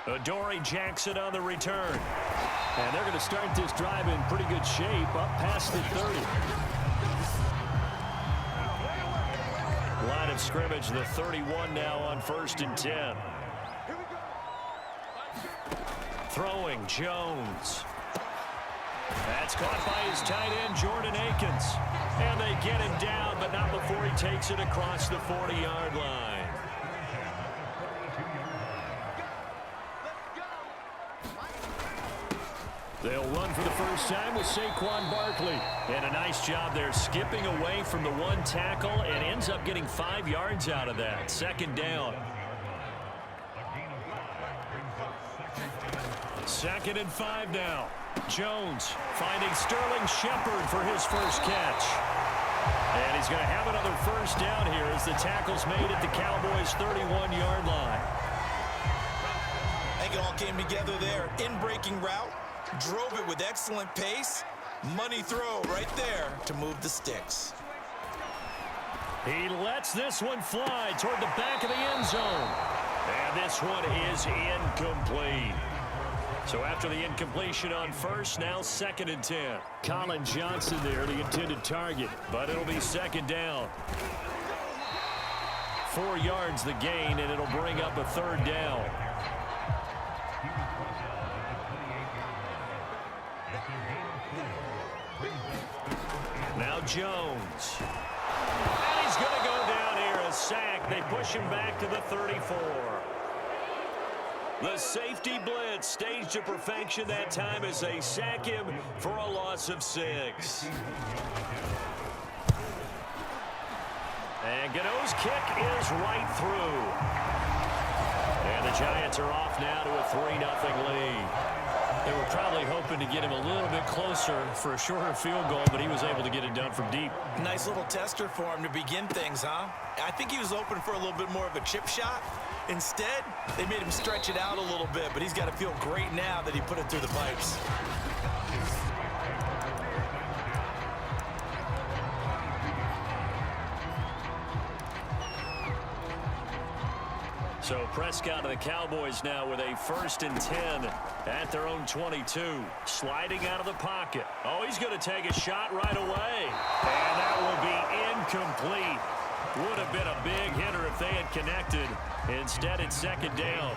Adoree Jackson on the return. And they're going to start this drive in pretty good shape up past the 30. Line of scrimmage, the 31 now on 1st and 10. Throwing, Jones. That's caught by his tight end, Jordan Akins. And they get him down, but not before he takes it across the 40-yard line. They'll run for the first time with Saquon Barkley. And a nice job there skipping away from the one tackle and ends up getting 5 yards out of that. 2nd down. 2nd and 5 now. Jones finding Sterling Shepard for his first catch. And he's going to have another first down here as the tackle's made at the Cowboys' 31-yard line. I think it all came together there. In-breaking route. Drove it with excellent pace. Money throw right there to move the sticks. He lets this one fly toward the back of the end zone. And this one is incomplete. So after the incompletion on first, now 2nd and 10. Colin Johnson there, the intended target, but it'll be 2nd down. 4 yards the gain, and it'll bring up a 3rd down. Now Jones. And he's going to go down here, a sack. They push him back to the 34. The safety blitz staged to perfection that time as they sack him for a loss of 6. And Gano's kick is right through. And the Giants are off now to a 3-0 lead. They were probably hoping to get him a little bit closer for a shorter field goal, but he was able to get it done from deep. Nice little tester for him to begin things, huh? I think he was open for a little bit more of a chip shot. Instead, they made him stretch it out a little bit, but he's got to feel great now that he put it through the pipes. So Prescott and the Cowboys now with a 1st and 10 at their own 22. Sliding out of the pocket. Oh, he's going to take a shot right away. And that will be incomplete. Would have been a big hitter if they had connected. Instead, it's 2nd down.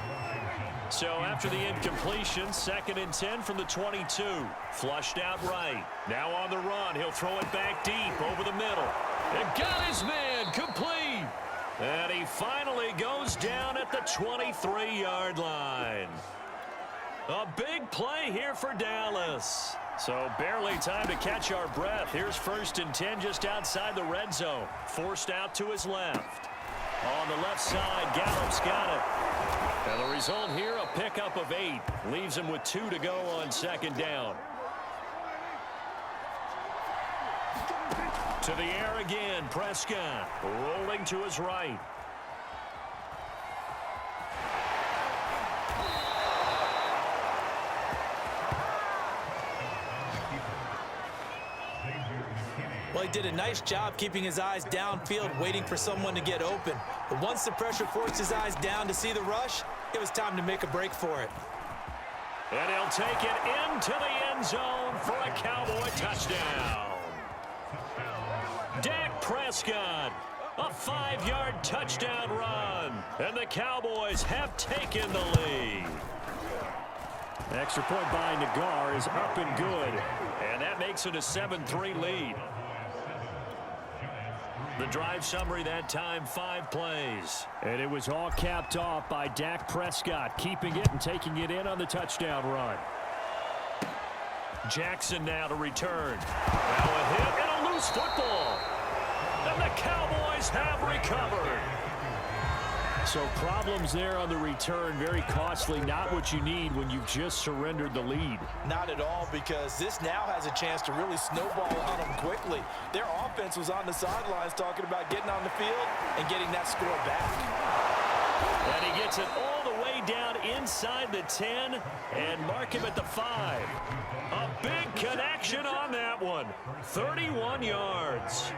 So after the incompletion, 2nd and 10 from the 22. Flushed out right. Now on the run. He'll throw it back deep over the middle. And got his man complete. And he finally goes down at the 23-yard line. A big play here for Dallas. So barely time to catch our breath. Here's 1st and 10 just outside the red zone. Forced out to his left. On the left side, Gallup's got it. And the result here, a pickup of 8. Leaves him with 2 to go on 2nd down. To the air again, Prescott rolling to his right. Well, he did a nice job keeping his eyes downfield, waiting for someone to get open. But once the pressure forced his eyes down to see the rush, it was time to make a break for it. And he'll take it into the end zone for a Cowboy touchdown. Dak Prescott, a 5-yard touchdown run. And the Cowboys have taken the lead. Extra point by Nagar is up and good. And that makes it a 7-3 lead. The drive summary that time, 5 plays. And it was all capped off by Dak Prescott, keeping it and taking it in on the touchdown run. Jackson now to return. Now a hit and a loose football. And the Cowboys have recovered. So problems there on the return, very costly, not what you need when you've just surrendered the lead. Not at all, because this now has a chance to really snowball on them quickly. Their offense was on the sidelines talking about getting on the field and getting that score back. And he gets it all the way down inside the 10 and mark him at the 5. A big connection on that one. 31 yards.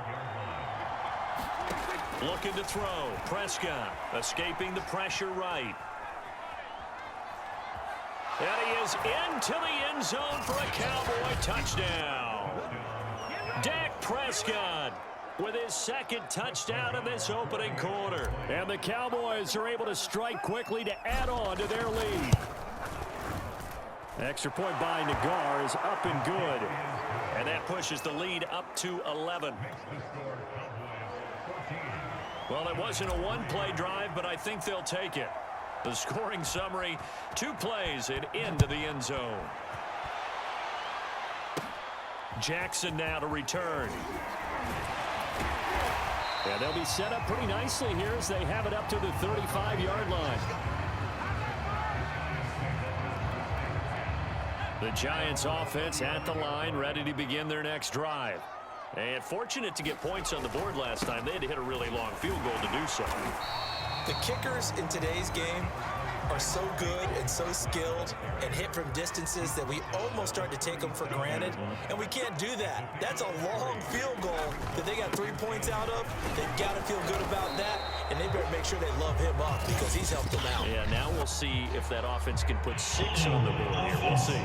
Looking to throw. Prescott escaping the pressure right. And he is into the end zone for a Cowboy touchdown. Dak Prescott with his second touchdown in this opening quarter. And the Cowboys are able to strike quickly to add on to their lead. Extra point by Nagar is up and good. And that pushes the lead up to 11. Well, it wasn't a one-play drive, but I think they'll take it. The scoring summary, 2 plays and into the end zone. Jackson now to return. And they'll be set up pretty nicely here as they have it up to the 35-yard line. The Giants offense at the line, ready to begin their next drive. And fortunate to get points on the board last time. They had to hit a really long field goal to do so. The kickers in today's game are so good and so skilled and hit from distances that we almost start to take them for granted. And we can't do that. That's a long field goal that they got 3 points out of. They've got to feel good about that, and they better make sure they love him up because he's helped them out. Yeah, now we'll see if that offense can put 6 on the board here. We'll see.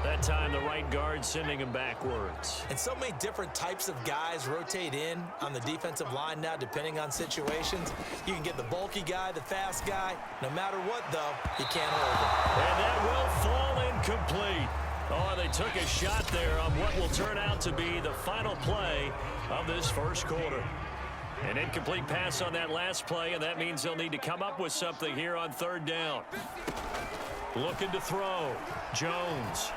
That time, the right guard sending him backwards. And so many different types of guys rotate in on the defensive line now, depending on situations. You can get the bulky guy, the fast guy. No matter what, though, you can't hold him. And that will fall incomplete. Oh, they took a shot there on what will turn out to be the final play of this first quarter. An incomplete pass on that last play, and that means they'll need to come up with something here on 3rd down. Looking to throw. Jones.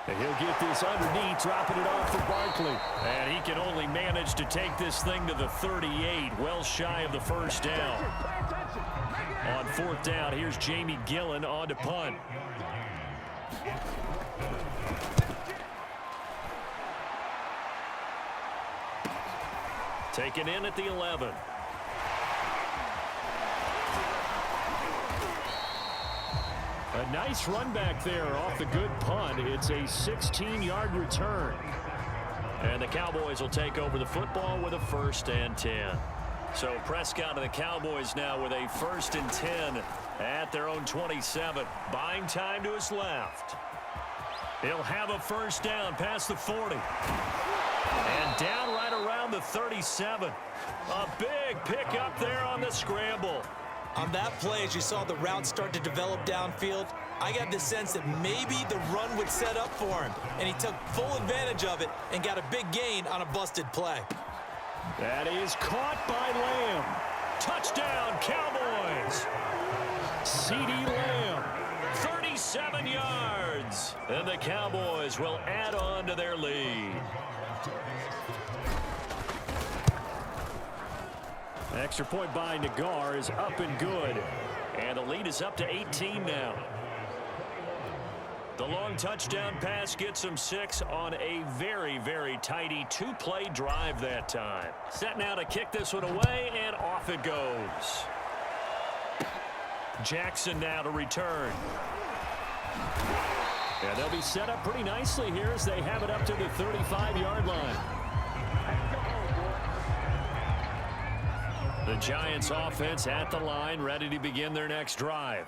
And he'll get this underneath, dropping it off for Barkley. And he can only manage to take this thing to the 38, well shy of the first down. On 4th down, here's Jamie Gillen on to punt. Taken in at the 11. A nice run back there off the good punt. It's a 16-yard return. And the Cowboys will take over the football with a 1st and 10. So Prescott and the Cowboys now with a 1st and 10 at their own 27. Buying time to his left. He'll have a 1st down past the 40. And down right around the 37. A big pickup there on the scramble. On that play, as you saw the route start to develop downfield, I got the sense that maybe the run would set up for him. And he took full advantage of it and got a big gain on a busted play. That is caught by Lamb. Touchdown, Cowboys. CeeDee Lamb, 37 yards. And the Cowboys will add on to their lead. Extra point by Nagar is up and good. And the lead is up to 18 now. The long touchdown pass gets him 6 on a very, very tidy 2-play drive that time. Set now to kick this one away, and off it goes. Jackson now to return. And they'll be set up pretty nicely here as they have it up to the 35-yard line. The Giants offense at the line, ready to begin their next drive.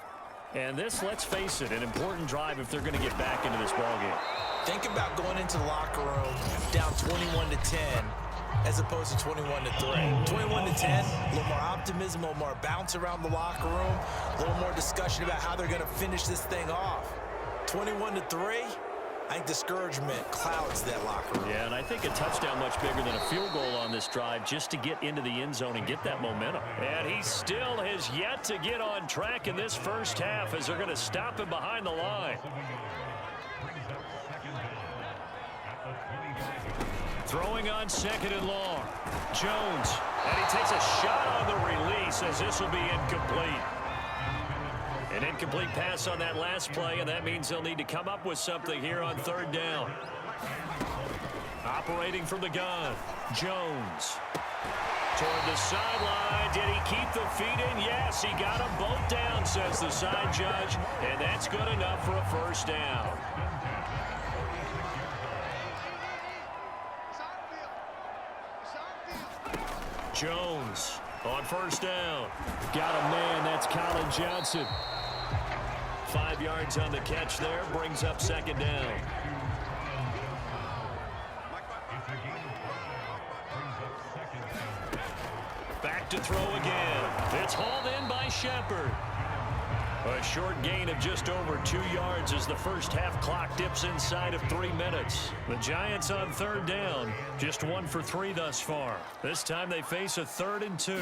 And this, let's face it, an important drive if they're going to get back into this ballgame. Think about going into the locker room down 21-10 as opposed to 21-3. 21-10, a little more optimism, a little more bounce around the locker room, a little more discussion about how they're going to finish this thing off. 21-3, I think discouragement clouds that locker room. Yeah, and I think a touchdown much bigger than a field goal on this drive just to get into the end zone and get that momentum. And he still has yet to get on track in this first half as they're going to stop him behind the line. Throwing on 2nd and long. Jones, and he takes a shot on the release as this will be incomplete. An incomplete pass on that last play, and that means they'll need to come up with something here on 3rd down. Operating from the gun, Jones. Toward the sideline, did he keep the feet in? Yes, he got them both down, says the side judge, and that's good enough for a 1st down. Jones On first down. Got a man. That's Colin Johnson. 5 yards on the catch there. Brings up second down. Back to throw again. It's hauled in by Shepard. A short gain of just over 2 yards as the first half clock dips inside of 3 minutes. The Giants on third down. Just 1 for 3 thus far. This time they face a 3rd and 2.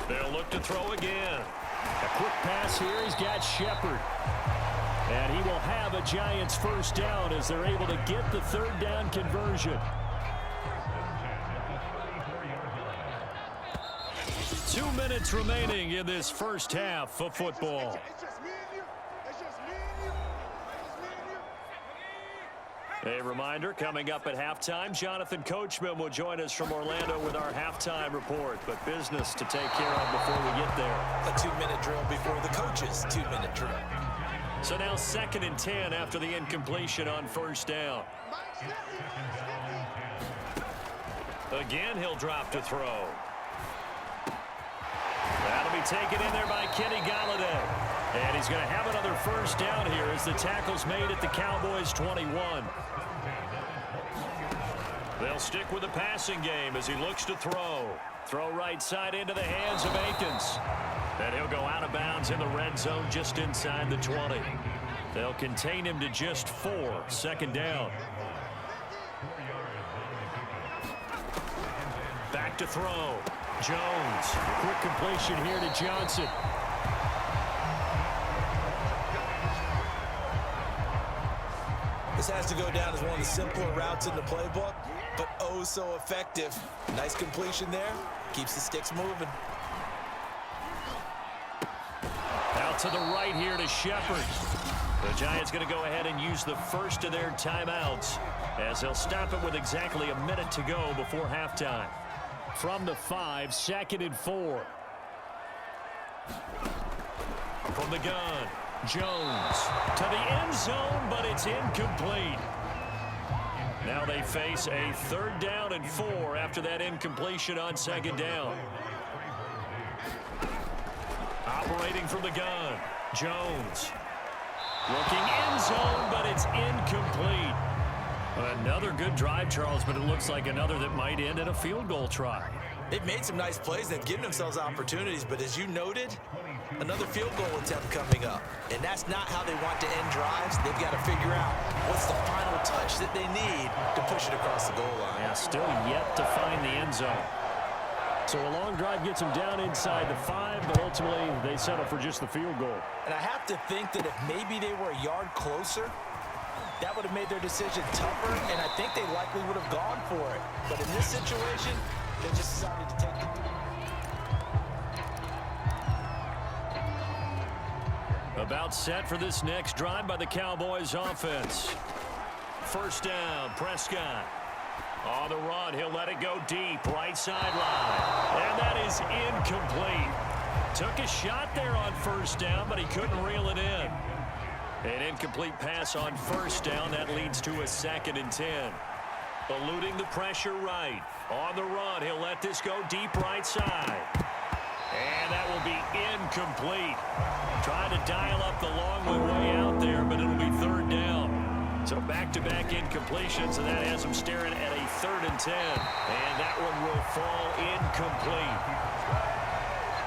They'll look to throw again. A quick pass here. He's got Shepard. And he will have a Giants first down as they're able to get the 3rd down conversion. 2 minutes remaining in this first half of football. A reminder, coming up at halftime, Jonathan Coachman will join us from Orlando with our halftime report, but business to take care of before we get there. A 2-minute drill before the coach's 2-minute drill. So now 2nd and 10 after the incompletion on first down. Again, he'll drop to throw. That'll be taken in there by Kenny Golladay. And he's going to have another first down here as the tackle's made at the Cowboys' 21. They'll stick with the passing game as he looks to throw. Throw right side into the hands of Akins. And he'll go out of bounds in the red zone just inside the 20. They'll contain him to just 4. 2nd down. Back to throw. Jones. Quick completion here to Johnson. This has to go down as one of the simpler routes in the playbook, but oh so effective. Nice completion there. Keeps the sticks moving. Out to the right here to Shepard. The Giants going to go ahead and use the first of their timeouts as they'll stop it with exactly a minute to go before halftime. From the 5, 2nd and 4. From the gun, Jones to the end zone, but it's incomplete. Now they face a 3rd down and 4 after that incompletion on 2nd down. Operating from the gun, Jones. Looking end zone, but it's incomplete. Another good drive, Charles, but it looks like another that might end in a field goal try. They've made some nice plays. They've given themselves opportunities, but as you noted, another field goal attempt coming up. And that's not how they want to end drives. They've got to figure out what's the final touch that they need to push it across the goal line. Yeah, still yet to find the end zone. So a long drive gets them down inside the 5, but ultimately they settle for just the field goal. And I have to think that if maybe they were a yard closer, that would have made their decision tougher, and I think they likely would have gone for it. But in this situation, they just decided to take it. About set for this next drive by the Cowboys offense. First down, Prescott. On the run, he'll let it go deep, right sideline. And that is incomplete. Took a shot there on first down, but he couldn't reel it in. An incomplete pass on first down. That leads to a 2nd and 10. Eluding the pressure right. On the run, he'll let this go deep right side. And that will be incomplete. Trying to dial up the long way out there, but it'll be 3rd down. So back-to-back incompletions, and that has him staring at a 3rd and 10. And that one will fall incomplete.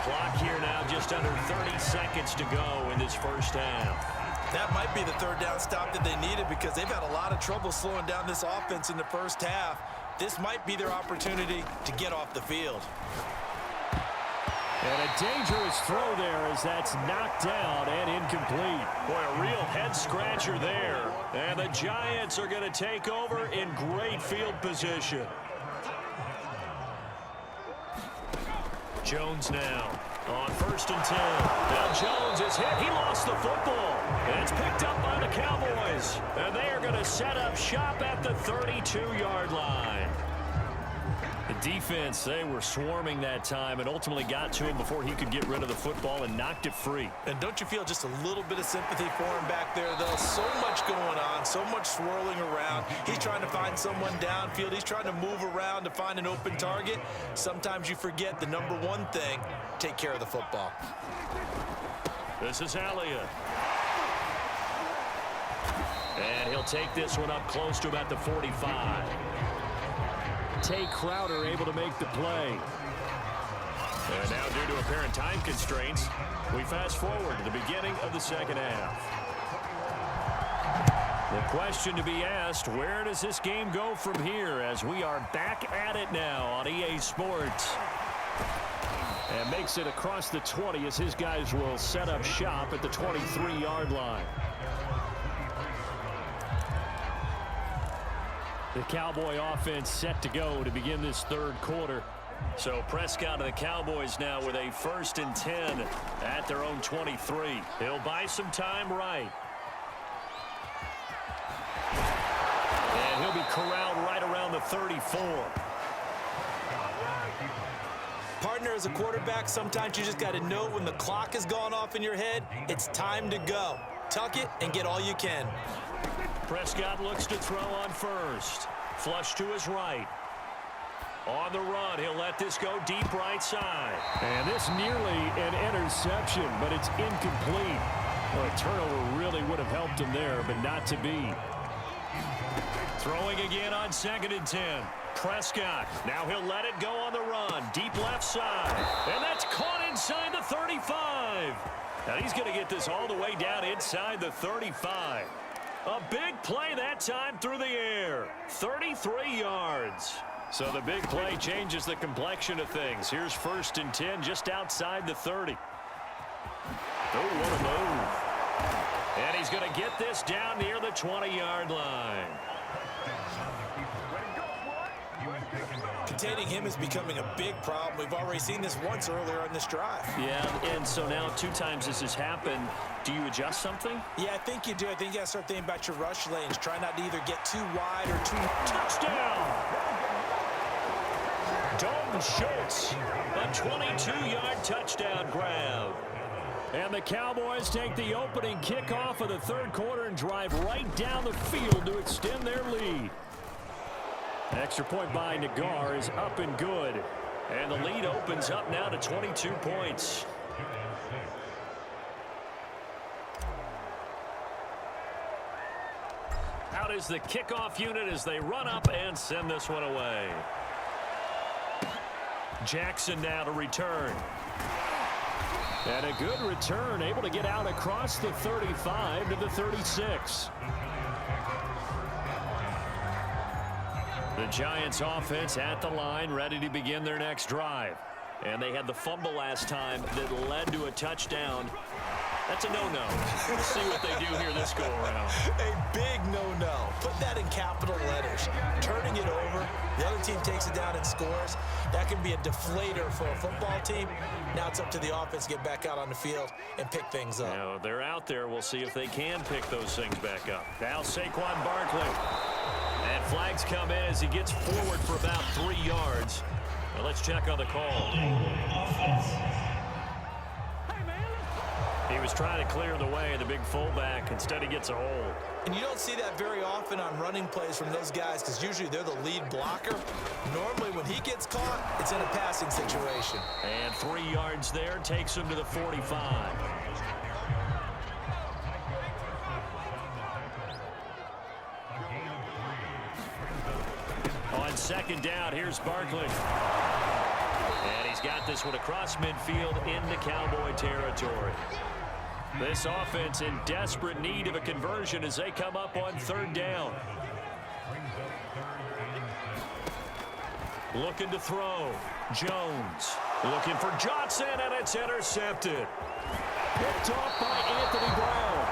Clock here now just under 30 seconds to go in this first half. That might be the 3rd down stop that they needed because they've had a lot of trouble slowing down this offense in the first half. This might be their opportunity to get off the field. And a dangerous throw there as that's knocked down and incomplete. Boy, a real head-scratcher there. And the Giants are going to take over in great field position. Jones now on 1st and 10. Now Jones is hit. He lost the football. And it's picked up by the Cowboys. And they are going to set up shop at the 32-yard line. The defense, they were swarming that time and ultimately got to him before he could get rid of the football and knocked it free. And don't you feel just a little bit of sympathy for him back there, though? So much going on, so much swirling around. He's trying to find someone downfield. He's trying to move around to find an open target. Sometimes you forget the number one thing, take care of the football. This is Elliott. And he'll take this one up close to about the 45. Tay Crowder able to make the play. And now due to apparent time constraints, we fast forward to the beginning of the second half. The question to be asked, where does this game go from here as we are back at it now on EA Sports? And makes it across the 20 as his guys will set up shop at the 23-yard line. The Cowboy offense set to go to begin this third quarter. So Prescott and the Cowboys now with a 1st and 10 at their own 23. He'll buy some time right. And he'll be corralled right around the 34. Partner, as a quarterback, sometimes you just got to know when the clock has gone off in your head, it's time to go. Tuck it and get all you can. Prescott looks to throw on first. Flush to his right. On the run, he'll let this go deep right side. And this nearly an interception, but it's incomplete. Well, a turnover really would have helped him there, but not to be. Throwing again on 2nd and 10. Prescott, now he'll let it go on the run. Deep left side. And that's caught inside the 35. Now he's going to get this all the way down inside the 35. A big play that time through the air. 33 yards. So the big play changes the complexion of things. Here's 1st and 10 just outside the 30. Oh, what a move. And he's going to get this down near the 20-yard line. Containing him is becoming a big problem. We've already seen this once earlier on this drive. Yeah, and so now 2 times this has happened. Do you adjust something? Yeah, I think you do. I think you got to start thinking about your rush lanes. Try not to either get too wide or too... Touchdown! Dalton Schultz, a 22-yard touchdown grab. And the Cowboys take the opening kickoff of the third quarter and drive right down the field to extend their lead. Extra point by Nagar is up and good. And the lead opens up now to 22 points. Out is the kickoff unit as they run up and send this one away. Jackson now to return. And a good return, able to get out across the 35 to the 36. The Giants offense at the line, ready to begin their next drive. And they had the fumble last time that led to a touchdown. That's a no-no. We'll see what they do here this go-around. A big no-no. Put that in capital letters. Turning it over, the other team takes it down and scores. That can be a deflator for a football team. Now it's up to the offense to get back out on the field and pick things up. Now, they're out there. We'll see if they can pick those things back up. Now Saquon Barkley. And flags come in as he gets forward for about 3 yards. Now let's check on the call. He was trying to clear the way, the big fullback. Instead, he gets a hold. And you don't see that very often on running plays from those guys because usually they're the lead blocker. Normally, when he gets caught, it's in a passing situation. And 3 yards there takes him to the 45. On 2nd down, here's Barkley. And he's got this one across midfield into Cowboy territory. This offense in desperate need of a conversion as they come up on 3rd down. Looking to throw. Jones looking for Johnson, and it's intercepted. Picked off by Anthony Brown.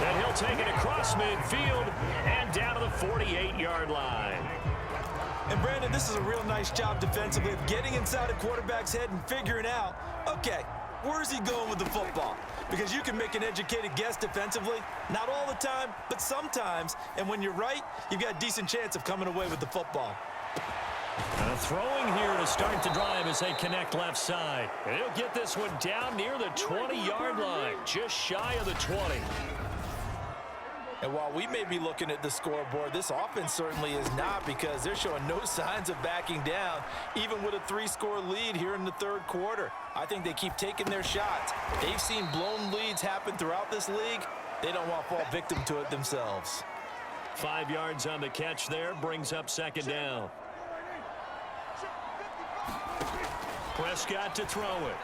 Then he'll take it across midfield and down to the 48-yard line. And, Brandon, this is a real nice job defensively of getting inside a quarterback's head and figuring out, okay, where's he going with the football? Because you can make an educated guess defensively. Not all the time, but sometimes. And when you're right, you've got a decent chance of coming away with the football. Throwing here to start the drive as they connect left side. And he'll get this one down near the 20-yard line, just shy of the 20. And while we may be looking at the scoreboard, this offense certainly is not, because they're showing no signs of backing down, even with a 3-score lead here in the third quarter. I think they keep taking their shots. They've seen blown leads happen throughout this league. They don't want to fall victim to it themselves. 5 yards on the catch there, brings up second down. Prescott to throw it.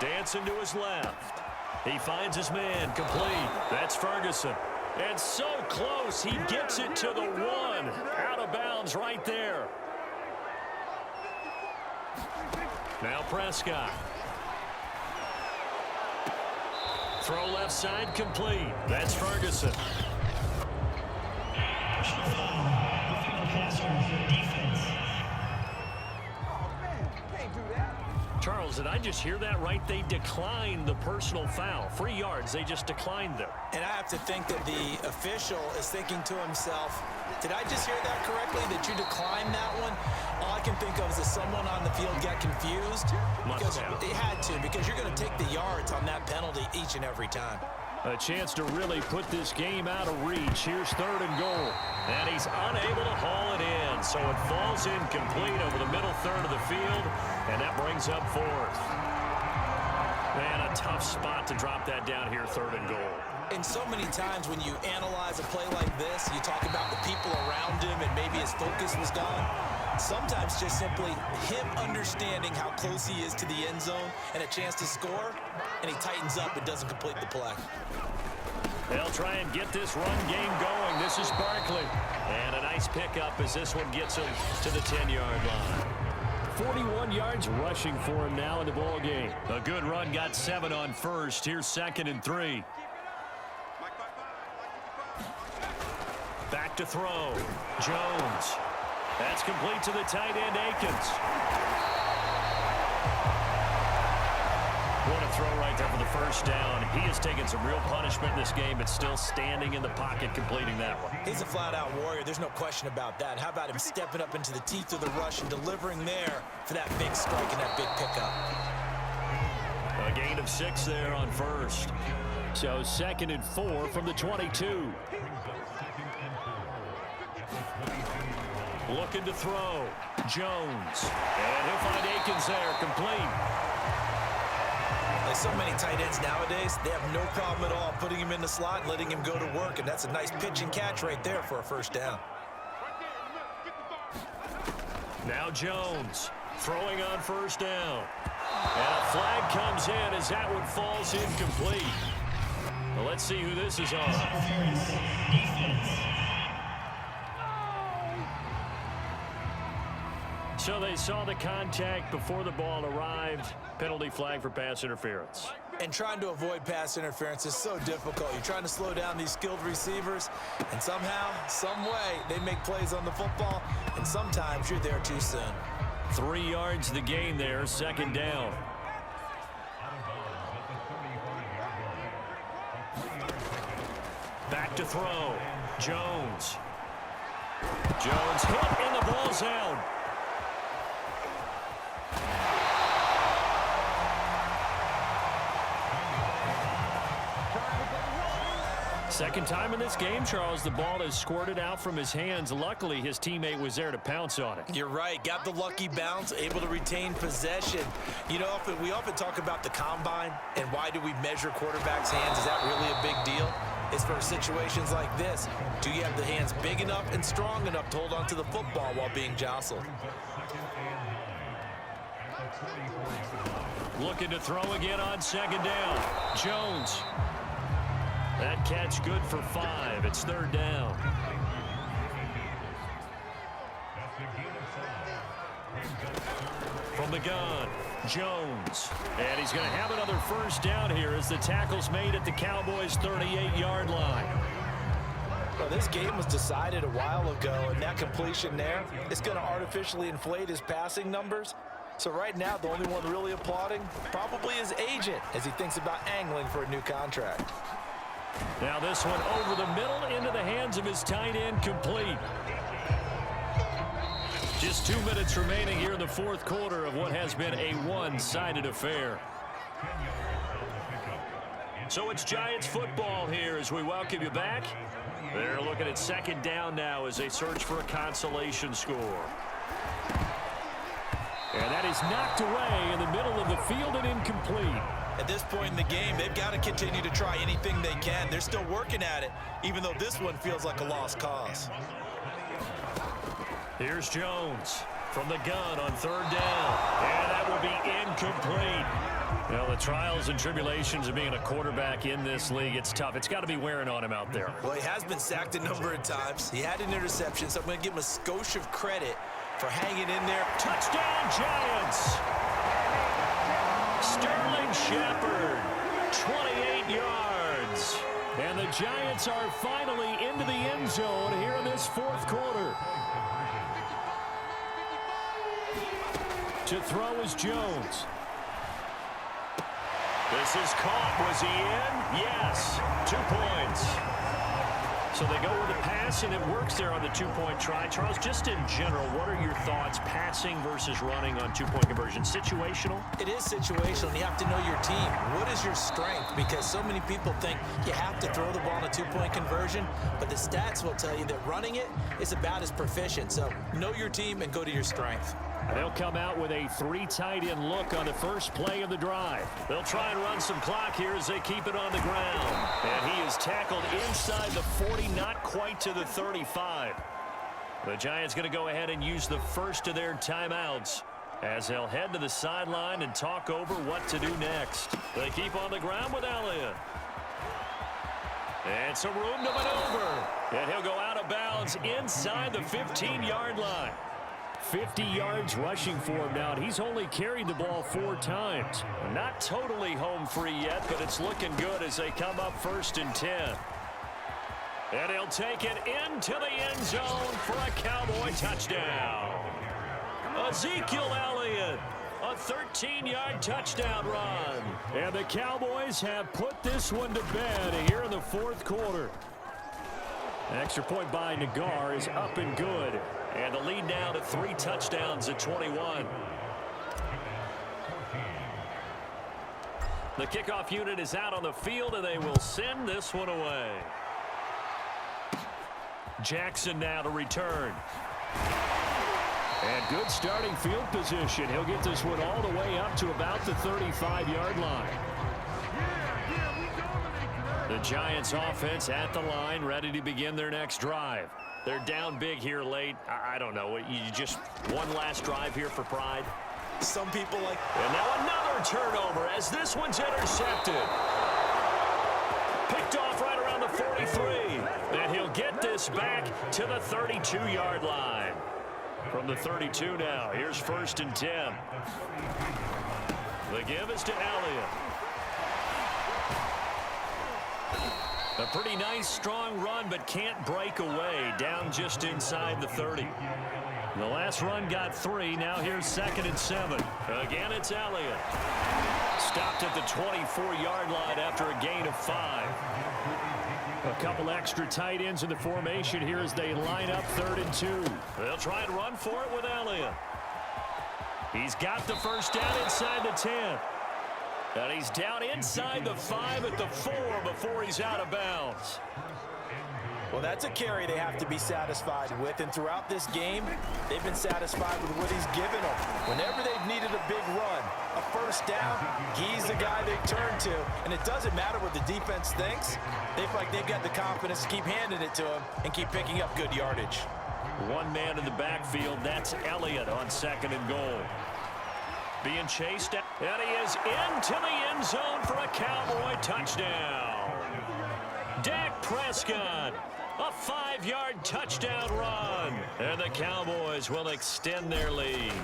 Dancing to his left. He finds his man, complete. That's Ferguson. And so close, he gets it to the 1. Out of bounds right there. Now Prescott. Throw left side, complete. That's Ferguson. Charles, did I just hear that right? They declined the personal foul. 3 yards, they just declined them. And I have to think that the official is thinking to himself, did I just hear that correctly, that you declined that one? All I can think of is that someone on the field got confused. Because it had to, because you're going to take the yards on that penalty each and every time. A chance to really put this game out of reach. Here's 3rd and goal. And he's unable to haul it in. So it falls incomplete over the middle third of the field. And that brings up 4th. Man, a tough spot to drop that down here, 3rd and goal. And so many times when you analyze a play like this, you talk about the people around him and maybe his focus was gone. Sometimes just simply him understanding how close he is to the end zone and a chance to score, and he tightens up and doesn't complete the play. They'll try and get this run game going. This is Barkley. And a nice pickup as this one gets him to the 10-yard line. 41 yards rushing for him now in the ball game. A good run, got 7 on first. Here's 2nd and 3. Back to throw. Jones. That's complete to the tight end, Akins. What a throw right there for the first down. He has taken some real punishment in this game, but still standing in the pocket, completing that one. He's a flat-out warrior. There's no question about that. How about him stepping up into the teeth of the rush and delivering there for that big strike and that big pickup? A gain of 6 there on first. So 2nd and 4 from the 22. Looking to throw. Jones. And he'll find Akins there, complete. There's so many tight ends nowadays, they have no problem at all putting him in the slot and letting him go to work, and that's a nice pitch and catch right there for a first down. Now Jones throwing on first down. And a flag comes in as that one falls incomplete. Well, let's see who this is on. So they saw the contact before the ball arrived. Penalty flag for pass interference. And trying to avoid pass interference is so difficult. You're trying to slow down these skilled receivers, and somehow, some way, they make plays on the football, and sometimes you're there too soon. 3 yards the gain there, 2nd down. Back to throw. Jones. Jones hit, and the ball's out. Second time in this game, Charles, the ball is squirted out from his hands. Luckily, his teammate was there to pounce on it. You're right. Got the lucky bounce, able to retain possession. You know, we often talk about the combine and why do we measure quarterbacks' hands. Is that really a big deal? It's for situations like this. Do you have the hands big enough and strong enough to hold on to the football while being jostled? Looking to throw again on 2nd down. Jones. That catch good for 5. It's 3rd down. From the gun, Jones. And he's going to have another first down here as the tackle's made at the Cowboys' 38-yard line. Well, this game was decided a while ago, and that completion there is going to artificially inflate his passing numbers. So right now, the only one really applauding probably his agent as he thinks about angling for a new contract. Now this one over the middle into the hands of his tight end, complete. Just 2 minutes remaining here in the fourth quarter of what has been a one-sided affair. So it's Giants football here as we welcome you back. They're looking at second down now as they search for a consolation score. And that is knocked away in the middle of the field and incomplete. At this point in the game, they've got to continue to try anything they can. They're still working at it, even though this one feels like a lost cause. Here's Jones from the gun on third down. And that will be incomplete. Well, the trials and tribulations of being a quarterback in this league, it's tough. It's got to be wearing on him out there. Well, he has been sacked a number of times. He had an interception, so I'm going to give him a skosh of credit for hanging in there. Touchdown, Giants! Sterling Shepard, 28 yards. And the Giants are finally into the end zone here in this fourth quarter. To throw is Jones. This is caught. Was he in? Yes. 2 points. So they go with a pass, and it works there on the two-point try. Charles, just in general, what are your thoughts, passing versus running on two-point conversion? Situational? It is situational, and you have to know your team. What is your strength? Because so many people think you have to throw the ball in a two-point conversion, but the stats will tell you that running it is about as proficient. So know your team and go to your strength. They'll come out with a 3 tight end look on the first play of the drive. They'll try and run some clock here as they keep it on the ground. And he is tackled inside the 40, not quite to the 35. The Giants going to go ahead and use the first of their timeouts as they'll head to the sideline and talk over what to do next. They keep on the ground with Elliott. And some room to maneuver. And he'll go out of bounds inside the 15-yard line. 50 yards rushing for him now, and he's only carried the ball 4 times. Not totally home free yet, but it's looking good as they come up 1st and 10. And he'll take it into the end zone for a Cowboy touchdown. Ezekiel Elliott, a 13-yard touchdown run. And the Cowboys have put this one to bed here in the fourth quarter. An extra point by Nagar is up and good. And the lead now to 3 touchdowns at 21. The kickoff unit is out on the field, and they will send this one away. Jackson now to return. And good starting field position. He'll get this one all the way up to about the 35-yard line. The Giants offense at the line, ready to begin their next drive. They're down big here late. I don't know. You just one last drive here for pride. Some people like... And now another turnover as this one's intercepted. Picked off right around the 43. And he'll get this back to the 32-yard line. From the 32 now, here's 1st and 10. The give is to Elliott. A pretty nice, strong run, but can't break away. Down just inside the 30. The last run got 3. Now here's 2nd and 7. Again, it's Elliott. Stopped at the 24-yard line after a gain of 5. A couple extra tight ends in the formation here as they line up 3rd and 2. They'll try and run for it with Elliott. He's got the first down inside the 10. And he's down inside the 5 at the 4 before he's out of bounds. Well, that's a carry they have to be satisfied with. And throughout this game, they've been satisfied with what he's given them. Whenever they've needed a big run, a first down, he's the guy they turn to. And it doesn't matter what the defense thinks. They feel like they've got the confidence to keep handing it to him and keep picking up good yardage. One man in the backfield, that's Elliott on 2nd and goal. Being chased, and he is into the end zone for a Cowboy touchdown. Dak Prescott, a 5-yard touchdown run. And the Cowboys will extend their lead.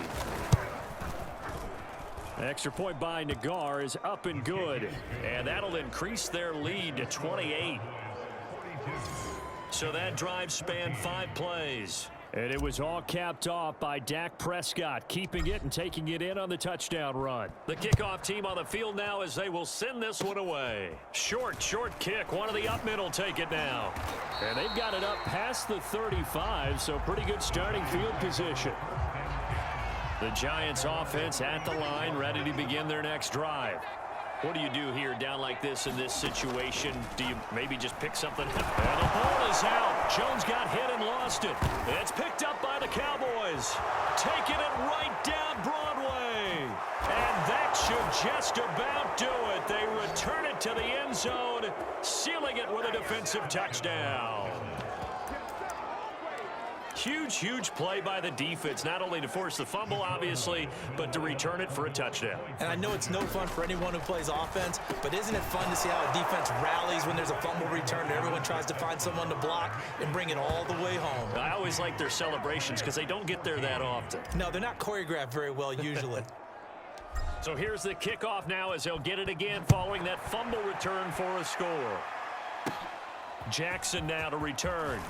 The extra point by Nagar is up and good. And that'll increase their lead to 28. So that drive spanned 5 plays. And it was all capped off by Dak Prescott, keeping it and taking it in on the touchdown run. The kickoff team on the field now as they will send this one away. Short kick. One of the up men will take it now. And they've got it up past the 35, so pretty good starting field position. The Giants offense at the line, ready to begin their next drive. What do you do here down like this in this situation? Do you maybe just pick something? And the ball is out. Jones got hit and lost it. It's picked up by the Cowboys. Taking it right down Broadway. And that should just about do it. They return it to the end zone, sealing it with a defensive touchdown. Huge play by the defense, not only to force the fumble, obviously, but to return it for a touchdown. And I know it's no fun for anyone who plays offense, but isn't it fun to see how a defense rallies when there's a fumble return and everyone tries to find someone to block and bring it all the way home? I always like their celebrations because they don't get there that often. No, they're not choreographed very well usually. So here's the kickoff now as they'll get it again following that fumble return for a score. Jackson now to return.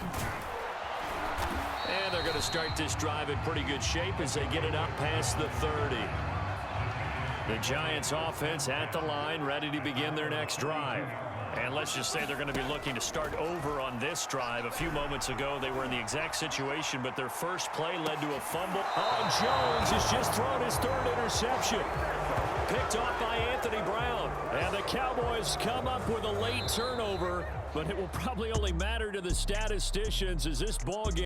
And they're going to start this drive in pretty good shape as they get it up past the 30. The Giants offense at the line, ready to begin their next drive. And let's just say they're going to be looking to start over on this drive. A few moments ago, they were in the exact situation, but their first play led to a fumble. Oh, Jones has just thrown his third interception. Picked off by Anthony Brown. And the Cowboys come up with a late turnover, but it will probably only matter to the statisticians as this ball game